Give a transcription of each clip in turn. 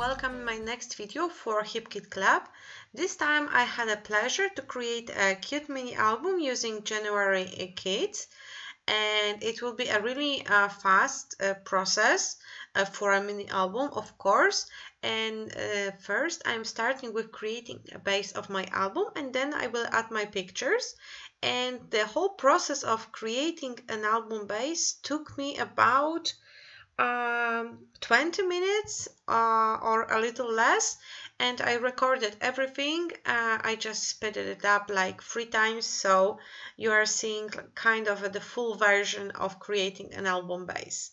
welcome in my next video for Hip Kit Club. This time I had a pleasure to create a cute mini album using January kits, and it will be a really fast process for a mini album, of course. And first I'm starting with creating a base of my album, and then I will add my pictures. And the whole process of creating an album base took me about 20 minutes or a little less, and I recorded everything. I just speeded it up like 3 times, so you are seeing kind of the full version of creating an album base.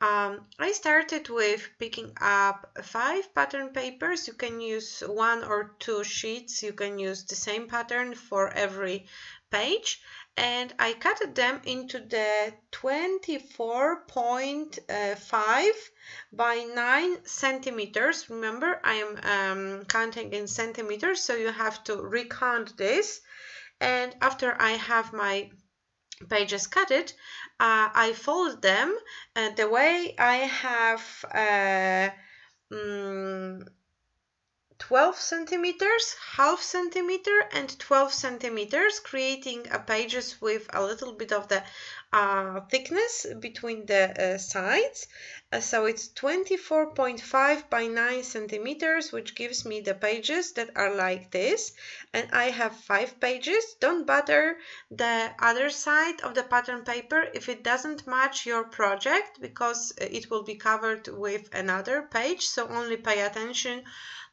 I started with picking up 5 pattern papers. You can use 1 or 2 sheets. You can use the same pattern for every page, and I cut them into the 24.5 by 9 centimeters. Remember, I am counting in centimeters, so you have to recount this. And after I have my pages cut it, I fold them the way I have 12 centimeters, half centimeter, and 12 centimeters, creating pages with a little bit of the thickness between the sides. So it's 24.5 by 9 centimeters, which gives me the pages that are like this. And I have 5 pages. Don't bother the other side of the pattern paper if it doesn't match your project, because it will be covered with another page. So only pay attention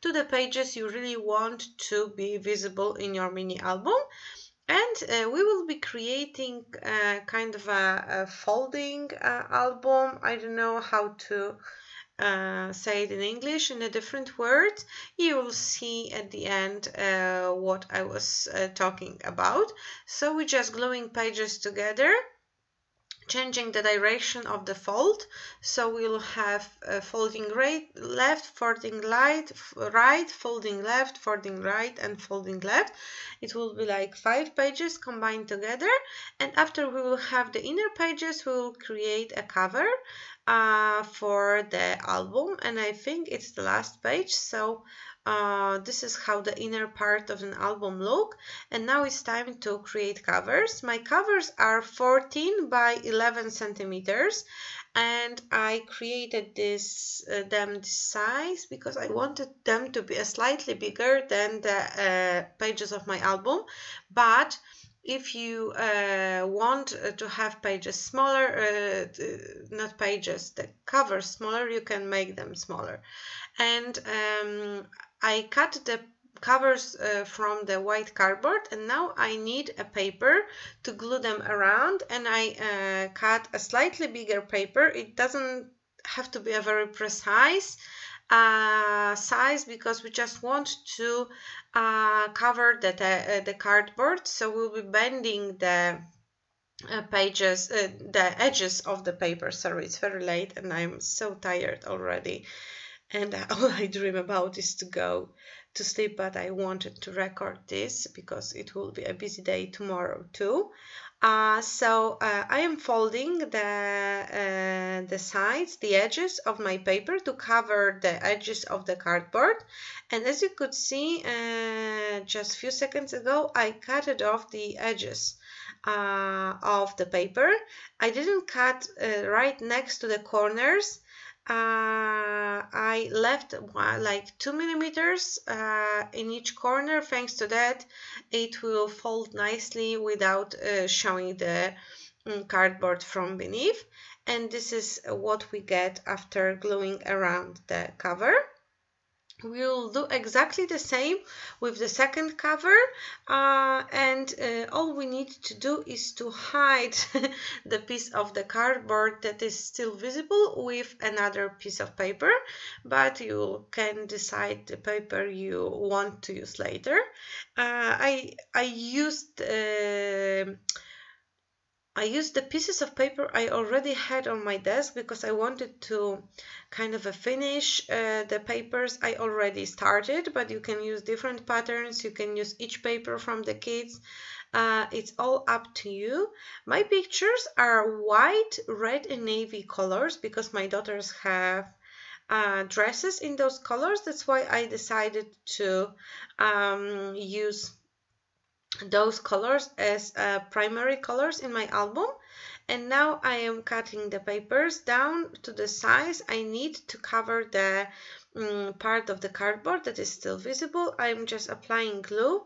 to the pages you really want to be visible in your mini album. And we will be creating kind of a folding album. I don't know how to say it in English in a different word. You will see at the end what I was talking about. So we're just gluing pages together, changing the direction of the fold. So we'll have folding right, left, folding right, folding left, folding right, and folding left. It will be like 5 pages combined together. And after we will have the inner pages, we will create a cover for the album. And I think it's the last page. So this is how the inner part of an album look. And now it's time to create covers. My covers are 14 by 11 centimeters, and I created them this size because I wanted them to be slightly bigger than the pages of my album. But if you want to have pages smaller, not pages, the covers smaller, you can make them smaller. And I cut the covers from the white cardboard, and now I need a paper to glue them around, and I cut a slightly bigger paper. It doesn't have to be a very precise size, because we just want to cover the cardboard. So we'll be bending the pages, the edges of the paper. Sorry, it's very late and I'm so tired already, and all I dream about is to go to sleep, but I wanted to record this because it will be a busy day tomorrow too. So I am folding the sides, the edges of my paper to cover the edges of the cardboard. And as you could see just a few seconds ago, I cut off the edges of the paper. I didn't cut right next to the corners. I left like 2 millimeters in each corner. Thanks to that, it will fold nicely without showing the cardboard from beneath. And this is what we get after gluing around the cover. We'll do exactly the same with the second cover, and all we need to do is to hide the piece of the cardboard that is still visible with another piece of paper, but you can decide the paper you want to use later. I used the pieces of paper I already had on my desk because I wanted to kind of finish the papers I already started, but you can use different patterns. You can use each paper from the kits. It's all up to you. My pictures are white, red, and navy colors because my daughters have dresses in those colors. That's why I decided to use those colors as primary colors in my album. And now I am cutting the papers down to the size I need to cover the part of the cardboard that is still visible. I'm just applying glue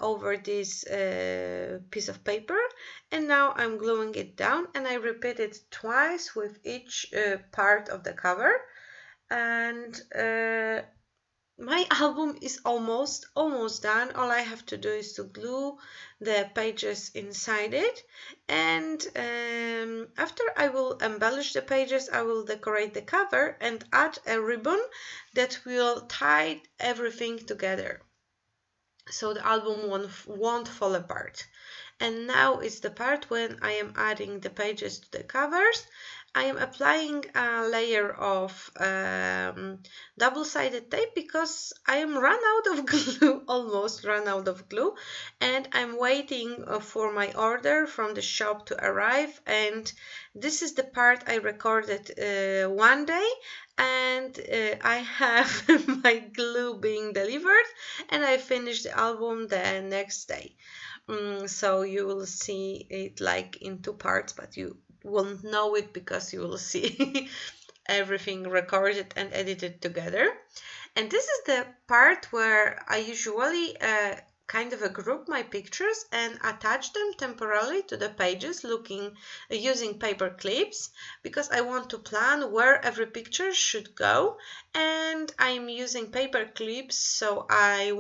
over this piece of paper, and now I'm gluing it down, and I repeat it twice with each part of the cover. And my album is almost done. All I have to do is to glue the pages inside it, and after I will embellish the pages, I will decorate the cover and add a ribbon that will tie everything together so the album won't fall apart. And now it's the part when I am adding the pages to the covers. I am applying a layer of double-sided tape because I am run out of glue, almost run out of glue, and I'm waiting for my order from the shop to arrive. And this is the part I recorded one day, and I have my glue being delivered, and I finished the album the next day. So you will see it like in two parts, but you won't know it because you will see everything recorded and edited together. And this is the part where I usually kind of group my pictures and attach them temporarily to the pages using paper clips, because I want to plan where every picture should go, and I'm using paper clips so I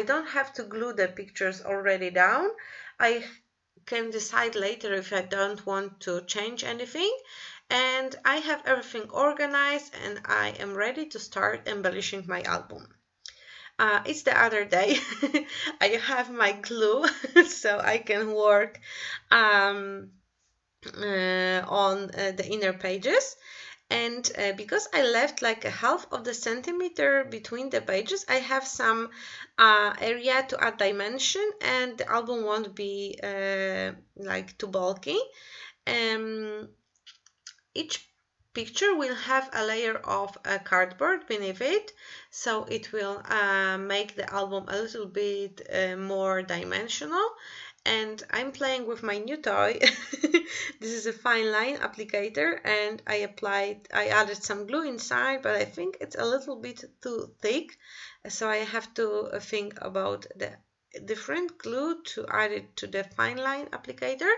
don't have to glue the pictures already down. I can decide later if I don't want to change anything, and I have everything organized and I am ready to start embellishing my album. It's the other day. I have my glue so I can work on the inner pages. And because I left like a half of the centimeter between the pages, I have some area to add dimension, and the album won't be like too bulky. Each picture will have a layer of cardboard beneath it, so it will make the album a little bit more dimensional. And I'm playing with my new toy. This is a fine line applicator, and I added some glue inside, but I think it's a little bit too thick, so I have to think about the different glue to add it to the fine line applicator.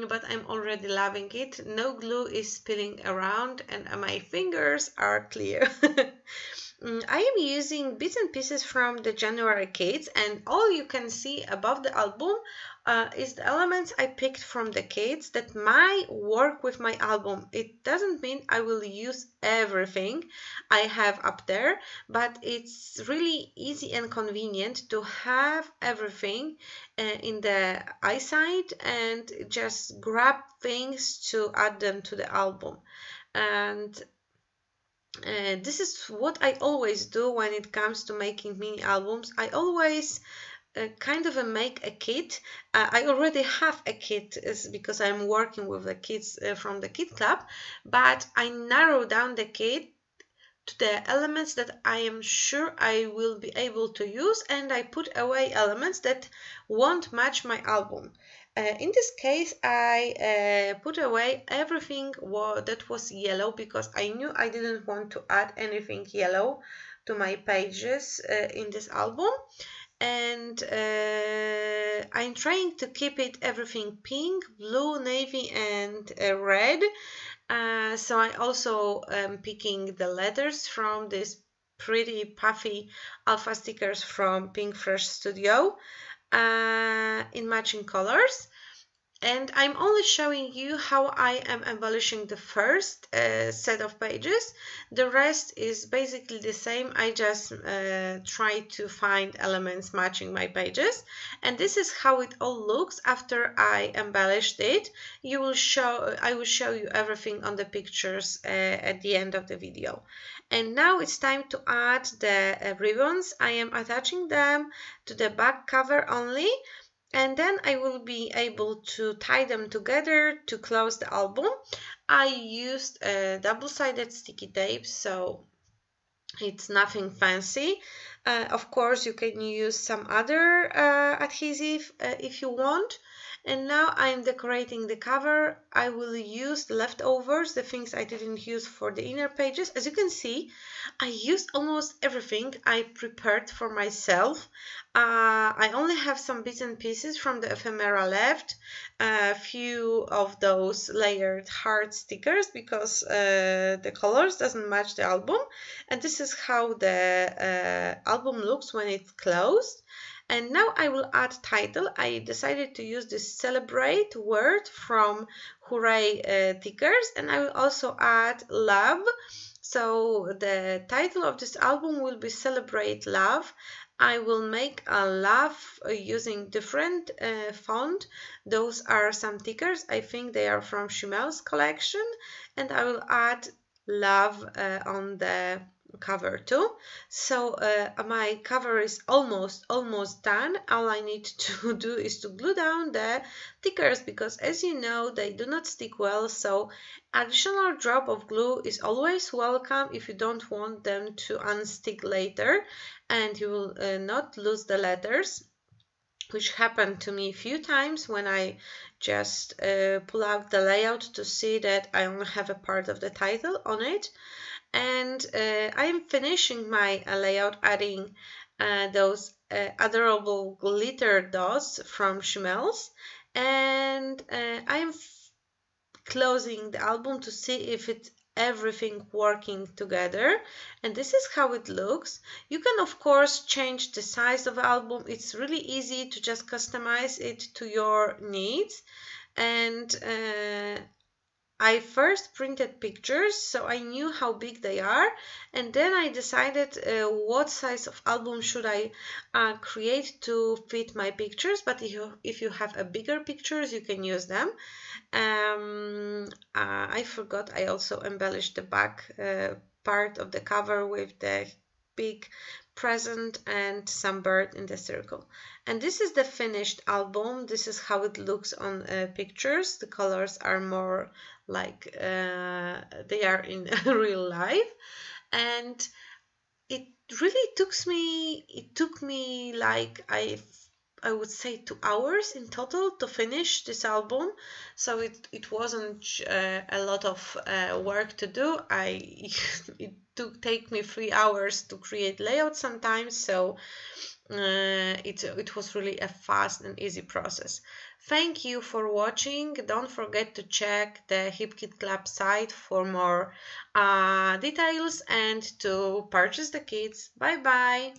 But I'm already loving it. No glue is spilling around and my fingers are clear. I am using bits and pieces from the January kits, and all you can see above the album is the elements I picked from the kits that might work with my album. It doesn't mean I will use everything I have up there, but it's really easy and convenient to have everything in the eyesight and just grab things to add them to the album. And this is what I always do when it comes to making mini albums. I always kind of make a kit. I already have a kit because I'm working with the kids from the Kit Club, but I narrow down the kit to the elements that I am sure I will be able to use, and I put away elements that won't match my album. In this case, I put away everything that was yellow because I knew I didn't want to add anything yellow to my pages in this album. And I'm trying to keep it everything pink, blue, navy, and red. So I also am picking the letters from this pretty puffy alpha stickers from Pink Fresh Studio in matching colors. And I'm only showing you how I am embellishing the first set of pages. The rest is basically the same. I just try to find elements matching my pages. And this is how it all looks after I embellished it. I will show you everything on the pictures at the end of the video. And now it's time to add the ribbons. I am attaching them to the back cover only. And then I will be able to tie them together to close the album. I used a double-sided sticky tape, so it's nothing fancy. Of course, you can use some other adhesive if you want. And now I'm decorating the cover. I will use the leftovers, the things I didn't use for the inner pages. As you can see, I used almost everything I prepared for myself. I only have some bits and pieces from the ephemera left, a few of those layered heart stickers because the colors doesn't match the album, and this is how the album looks when it's closed. And now I will add title. I decided to use this celebrate word from Hooray stickers, and I will also add love. So the title of this album will be Celebrate Love. I will make a love using different font. Those are some stickers. I think they are from Shimel's collection, and I will add love on the cover too. So my cover is almost done. All I need to do is to glue down the stickers because, as you know, they do not stick well, so additional drop of glue is always welcome if you don't want them to unstick later and you will not lose the letters, which happened to me a few times when I just pull out the layout to see that I only have a part of the title on it. And I'm finishing my layout, adding those adorable glitter dots from Shimel's, and I'm closing the album to see if it's everything working together, and this is how it looks. You can of course change the size of the album. It's really easy to just customize it to your needs. And I first printed pictures so I knew how big they are, and then I decided what size of album should I create to fit my pictures. But if you have a bigger pictures, you can use them. I forgot I also embellished the back part of the cover with the big present and some bird in the circle. And this is the finished album. This is how it looks on pictures. The colors are more like they are in real life, and it really took me like I would say 2 hours in total to finish this album. So it wasn't a lot of work to do. It take me 3 hours to create layout sometimes, so it was really a fast and easy process. Thank you for watching. Don't forget to check the Hip Kit Club site for more details and to purchase the kits. Bye bye.